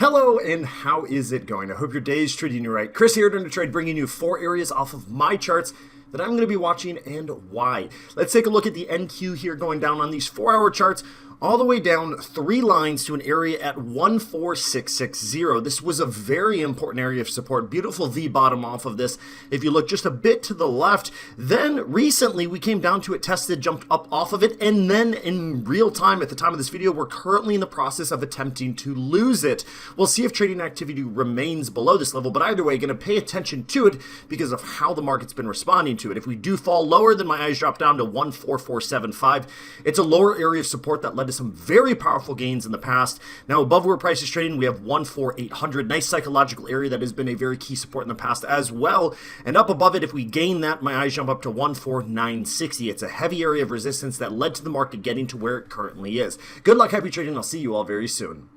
Hello, and how is it going? I hope your day is treating you right. Chris here during the trade, bringing you 4 areas off of my charts that I'm going to be watching and why. Let's take a look at the NQ here going down on these 4-hour charts, all the way down 3 lines to an area at 14660. This was a very important area of support. Beautiful V bottom off of this. If you look just a bit to the left, then recently we came down to it, tested, jumped up off of it, and then in real time at the time of this video, we're currently in the process of attempting to lose it. We'll see if trading activity remains below this level, but either way, going to pay attention to it because of how the market's been responding to it. If we do fall lower, then my eyes drop down to 14475. It's a lower area of support that led to some very powerful gains in the past. Now above where price is trading, we have 14800. Nice psychological area that has been a very key support in the past as well. And up above it, if we gain that, my eyes jump up to 14960. It's a heavy area of resistance that led to the market getting to where it currently is. Good luck, happy trading. I'll see you all very soon.